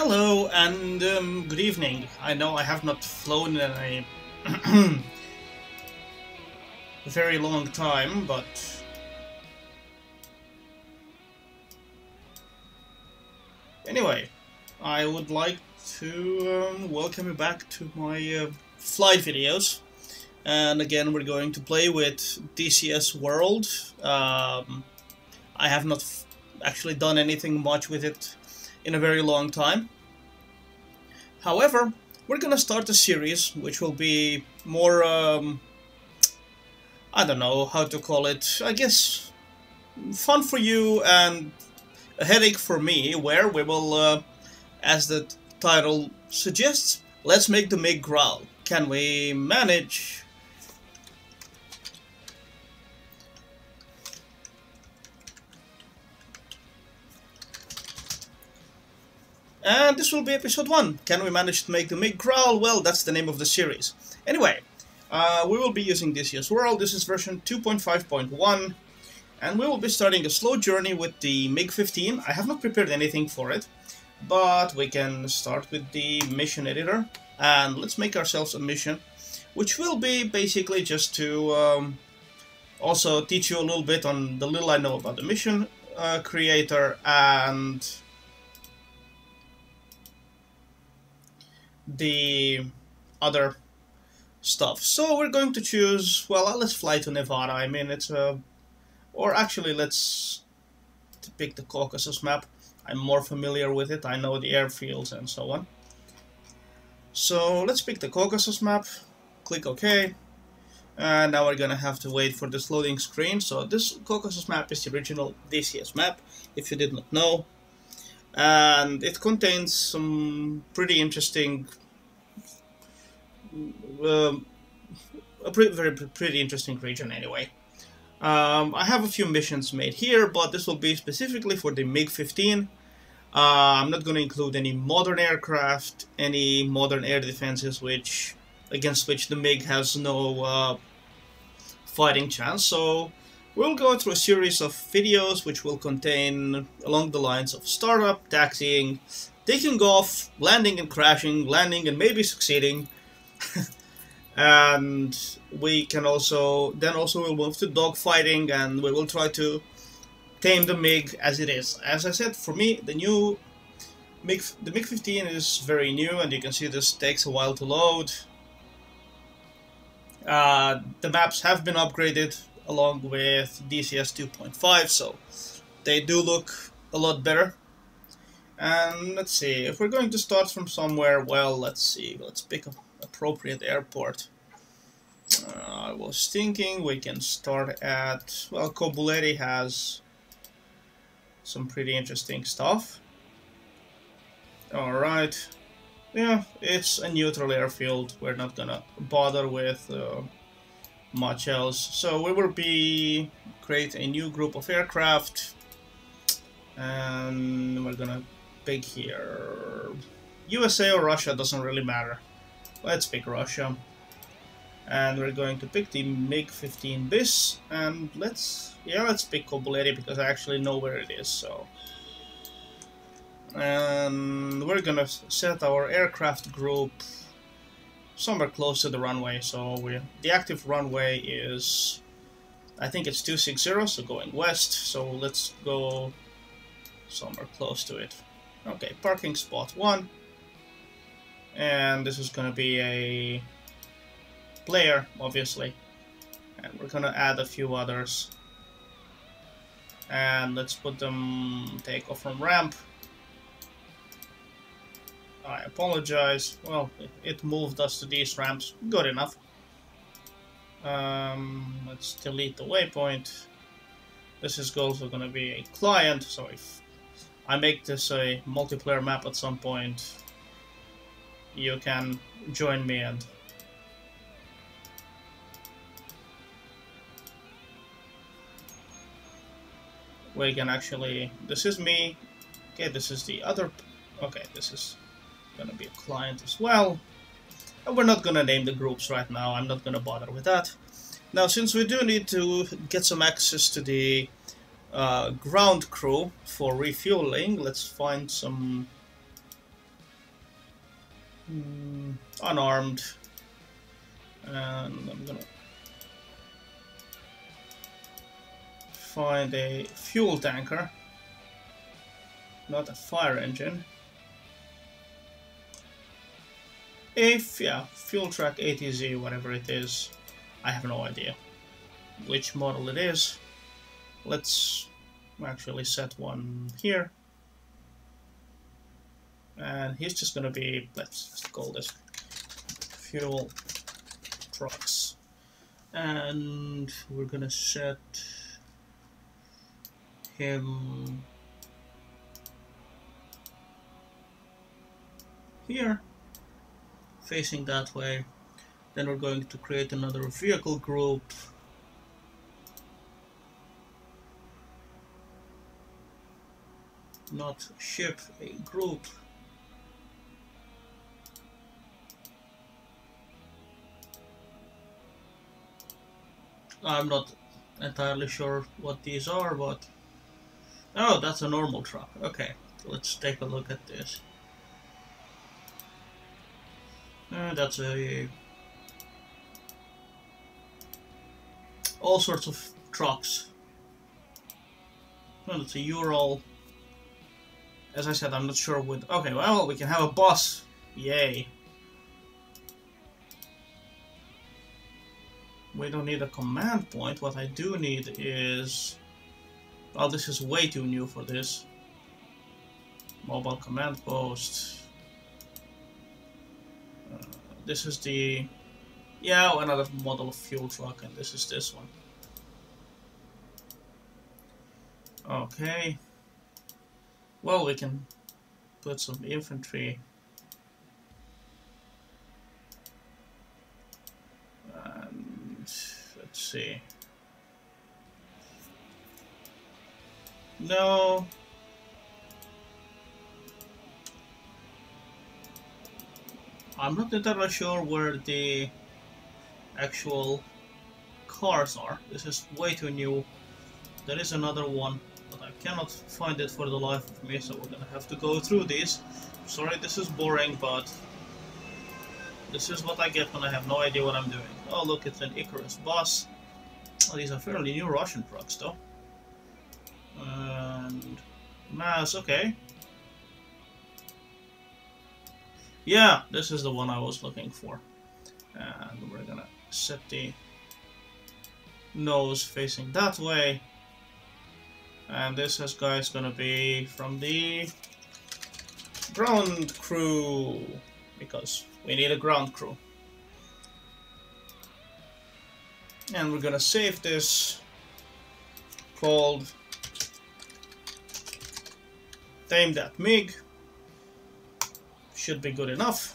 Hello and good evening. I know I have not flown in a very long time, but anyway, I would like to welcome you back to my flight videos. And again, we're going to play with DCS World. I have not actually done anything much with it in a very long time. However, we're gonna start a series which will be more, I don't know how to call it, I guess fun for you and a headache for me, where we will, as the title suggests, let's make the MiG Growl. Can we manage? And this will be episode 1. Can we manage to make the MiG Growl? Well, that's the name of the series. Anyway, we will be using DCS World. This is version 2.5.1. And we will be starting a slow journey with the MiG-15. I have not prepared anything for it, but we can start with the mission editor. And let's make ourselves a mission, which will be basically just to also teach you a little bit on the little I know about the mission creator and the other stuff. So we're going to choose, well, let's fly to Nevada. I mean, it's a, or actually let's pick the Caucasus map. I'm more familiar with it. I know the airfields and so on. So let's pick the Caucasus map, click OK, and now we're gonna have to wait for this loading screen. So this Caucasus map is the original DCS map, if you did not know. And it contains some pretty interesting, pretty interesting region anyway. I have a few missions made here, but this will be specifically for the MiG-15. I'm not going to include any modern aircraft, any modern air defenses, against which the MiG has no fighting chance. So we'll go through a series of videos which will contain along the lines of startup, taxiing, taking off, landing and crashing, landing and maybe succeeding. And we can also we'll move to dogfighting, and we will try to tame the MiG as it is. As I said, for me, the MiG-15 is very new, and you can see this takes a while to load. The maps have been upgraded along with DCS 2.5, so they do look a lot better. And let's see, if we're going to start from somewhere, well, let's see, let's pick an appropriate airport. I was thinking we can start at, well, Kobuleri has some pretty interesting stuff. Alright, yeah, it's a neutral airfield, we're not gonna bother with much else. So we will create a new group of aircraft, and we're gonna pick here USA or Russia, doesn't really matter. Let's pick Russia, and we're going to pick the MiG-15 bis, and let's pick Kobuleri because I actually know where it is. So, and we're gonna set our aircraft group somewhere close to the runway. So the active runway is, I think it's 260, so going west. So let's go somewhere close to it. Okay, parking spot 1, and this is gonna be a player, obviously, and we're gonna add a few others, and let's put them take off from ramp. I apologize. Well, it moved us to these ramps. Good enough. Let's delete the waypoint. This is also going to be a client, so if I make this a multiplayer map at some point, you can join me and we can actually, this is me, okay, this is the other, okay, this is gonna be a client as well, and we're not gonna name the groups right now. I'm not gonna bother with that. Now, since we do need to get some access to the ground crew for refueling, let's find some unarmed, and I'm gonna find a fuel tanker, not a fire engine. Yeah, fuel track ATZ, whatever it is. I have no idea which model it is. Let's actually set one here. And he's just gonna be, let's just call this fuel trucks. And we're gonna set him here, facing that way. Then we're going to create another vehicle group. Not ship, a group. I'm not entirely sure what these are, but... Oh, that's a normal truck. Okay, let's take a look at this. That's a... all sorts of trucks. Oh, that's a Ural. As I said, I'm not sure with... Okay, well, we can have a bus. Yay. We don't need a command point. What I do need is... Oh, this is way too new for this. Mobile command post. This is the... Yeah, another model of fuel truck, and this is this one. Okay. Well, we can put some infantry. And let's see. No. I'm not entirely sure where the actual cars are. This is way too new. There is another one, but I cannot find it for the life of me, so we're gonna have to go through these. Sorry, this is boring, but this is what I get when I have no idea what I'm doing. Oh, look, it's an Icarus bus. Oh, these are fairly new Russian trucks, though. And mass, okay. Yeah, this is the one I was looking for. And we're gonna set the nose facing that way. And this is guys gonna be from the ground crew, because we need a ground crew. And we're gonna save this called Tame.mig. Should be good enough.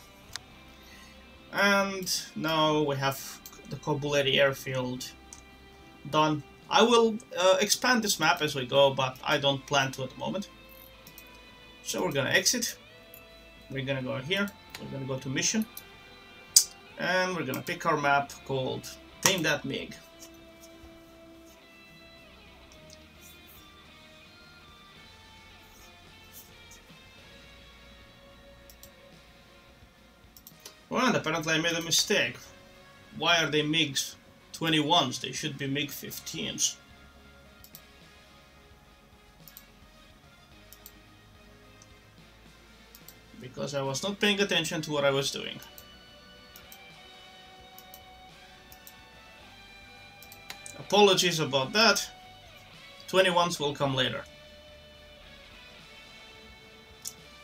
And now we have the Kobuleti airfield done. I will expand this map as we go, but I don't plan to at the moment. So we're gonna exit. We're gonna go here. We're gonna go to mission. And we're gonna pick our map called Tame.mig. Well, and apparently I made a mistake. Why are they MiGs 21s? They should be MiG 15s. Because I was not paying attention to what I was doing. Apologies about that. 21s will come later.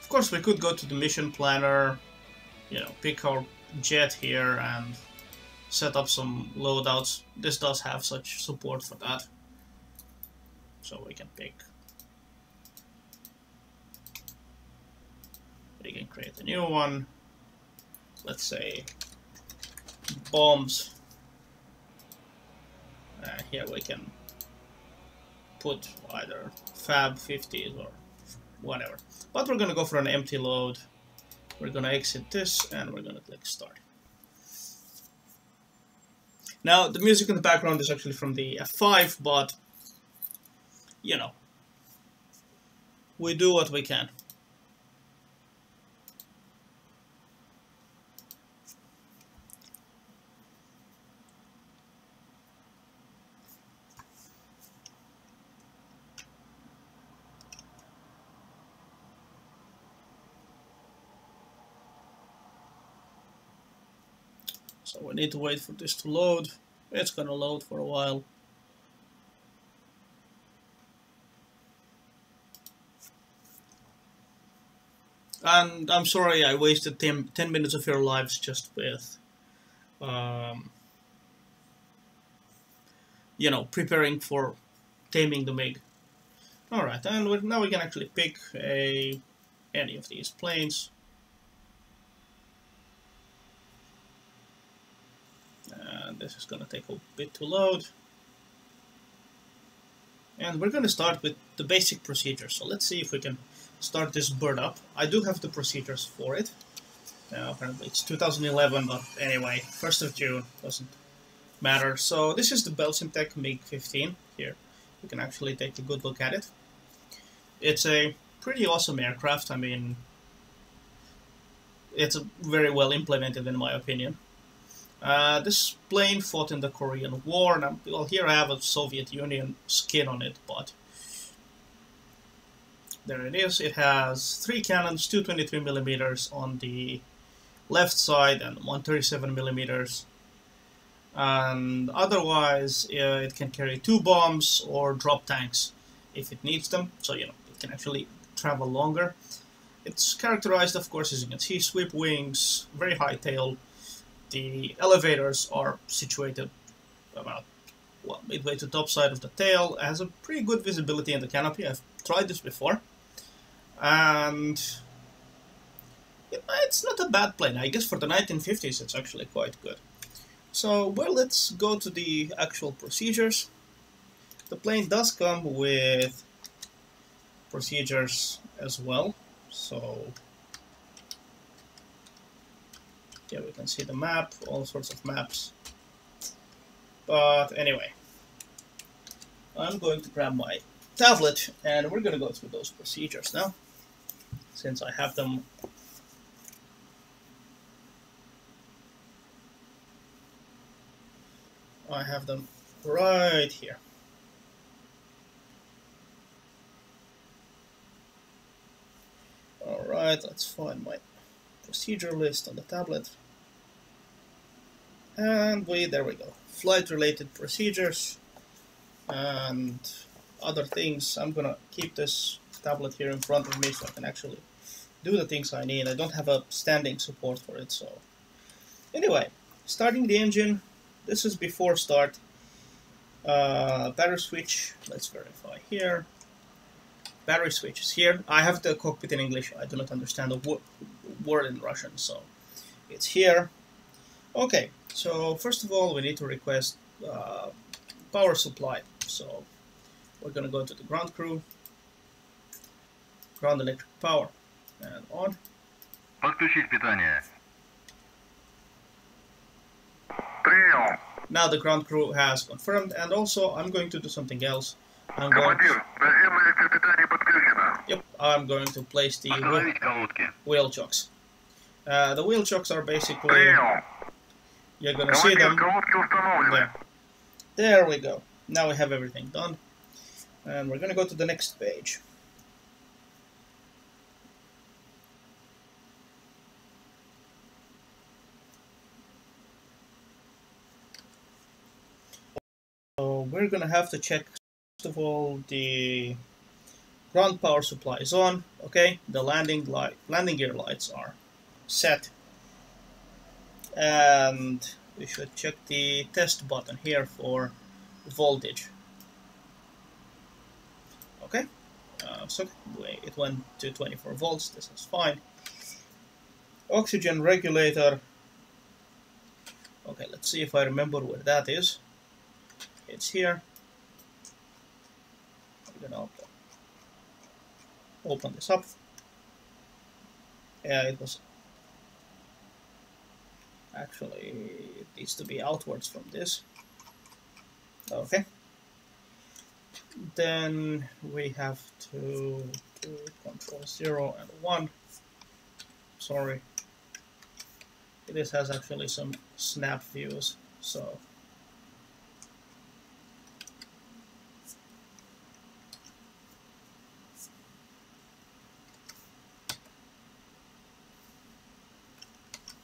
Of course, we could go to the mission planner, you know, pick our jet here and set up some loadouts. This does have such support for that. So we can pick. We can create a new one. Let's say bombs. Here we can put either Fab 50s or whatever. But we're gonna go for an empty load. We're gonna exit this and we're gonna click start. Now the music in the background is actually from the F5, but you know, we do what we can. So we need to wait for this to load. It's gonna load for a while. And I'm sorry I wasted 10 minutes of your lives just with, you know, preparing for taming the MiG. Alright, and now we can actually pick any of these planes. And this is going to take a bit to load. And we're going to start with the basic procedure. So let's see if we can start this bird up. I do have the procedures for it. Apparently it's 2011, but anyway, 1st of June, doesn't matter. So this is the Belsimtech MiG-15 here. You can actually take a good look at it. It's a pretty awesome aircraft. I mean, it's very well implemented in my opinion. This plane fought in the Korean War, and well, here I have a Soviet Union skin on it, but there it is. It has 3 cannons, 223mm on the left side and 137mm, and otherwise it can carry 2 bombs or drop tanks if it needs them, so you know it can actually travel longer. It's characterized, of course, as you can see, sweep wings, very high tail. The elevators are situated about midway to the top side of the tail. It has a pretty good visibility in the canopy. I've tried this before, and it's not a bad plane. I guess for the 1950s it's actually quite good. So, well, let's go to the actual procedures. The plane does come with procedures as well, so here we can see the map, all sorts of maps. But anyway, I'm going to grab my tablet and we're going to go through those procedures now, since I have them. I have them right here. Alright, let's find my procedure list on the tablet. And there we go. Flight related procedures and other things. I'm gonna keep this tablet here in front of me so I can actually do the things I need. I don't have a standing support for it, so anyway, starting the engine. This is before start. Battery switch, let's verify here. Battery switch is here. I have the cockpit in English. I do not understand the word in Russian, so it's here. Okay, so first of all we need to request power supply. So we're gonna go to the ground crew, ground electric power, and on. Подключить питание. Now the ground crew has confirmed, and also I'm going to do something else. I'm going to place the wheel chocks. The wheel chocks are basically, you're gonna see them there. There we go. Now we have everything done, and we're gonna go to the next page. So we're gonna have to check, first of all, the ground power supply is on. Okay, the landing gear lights are set, and we should check the test button here for voltage. Okay, so it went to 24 volts. This is fine. Oxygen regulator. Okay, let's see if I remember where that is. It's here. I'm gonna open this up. Yeah, it was actually, it needs to be outwards from this. Okay. Then we have to do control 0 and 1. Sorry. This has actually some snap views, so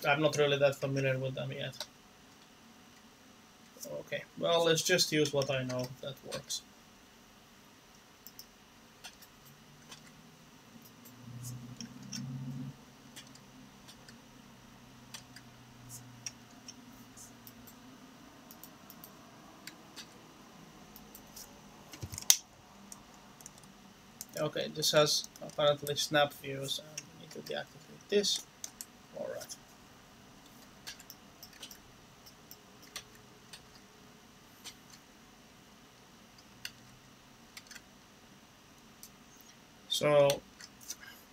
I'm not really that familiar with them yet. Okay, well, let's just use what I know that works. Okay, this has apparently snap views, and we need to deactivate this. Alright. So,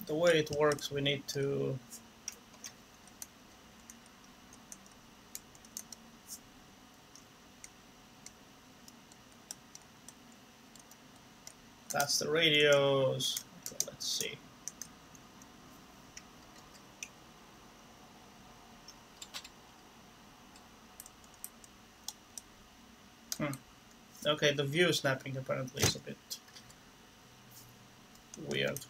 the way it works, we need to that's the radios. Okay, let's see. Okay, the view snapping apparently is a bit weird.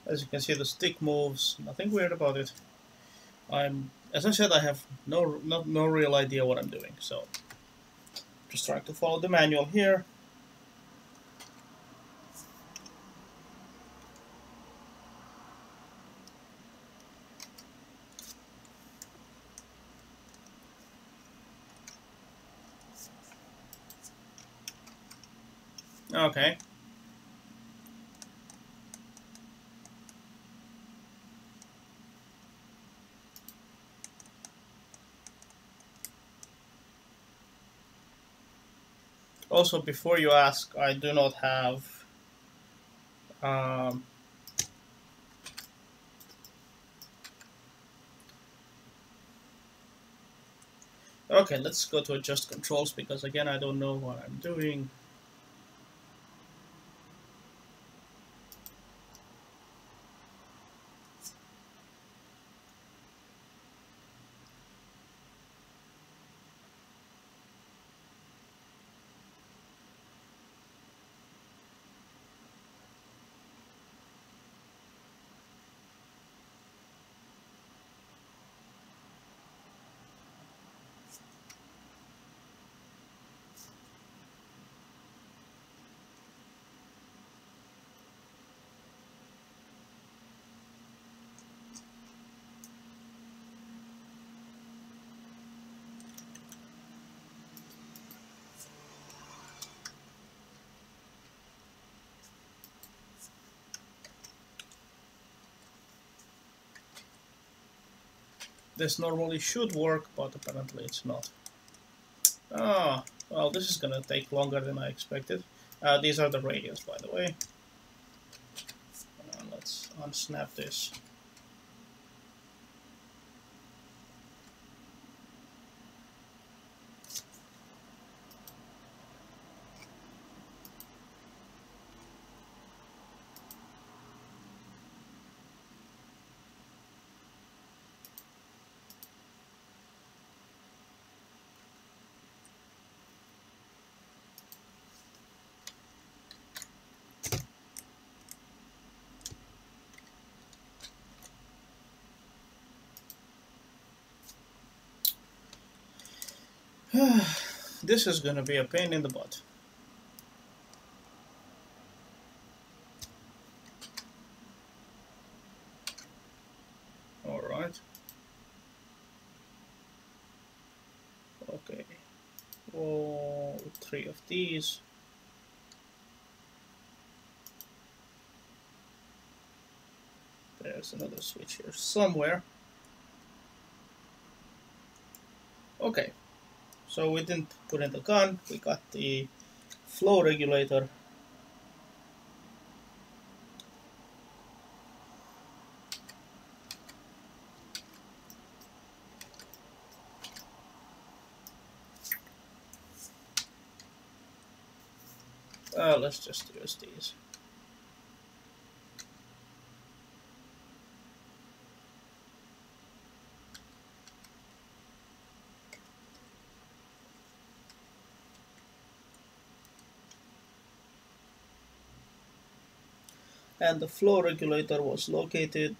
As you can see, the stick moves. Nothing weird about it. As I said, I have no real idea what I'm doing. So, just trying to follow the manual here. Okay. Also, before you ask, I do not have okay, let's go to adjust controls because again I don't know what I'm doing. This normally should work, but apparently it's not. Ah, well, this is gonna take longer than I expected. These are the radios, by the way. Let's unsnap this. This is gonna be a pain in the butt. Alright. Okay. Oh, 3 of these. There's another switch here somewhere. Okay. So we didn't put in the gun, we got the flow regulator. Let's just use these. and the flow regulator was located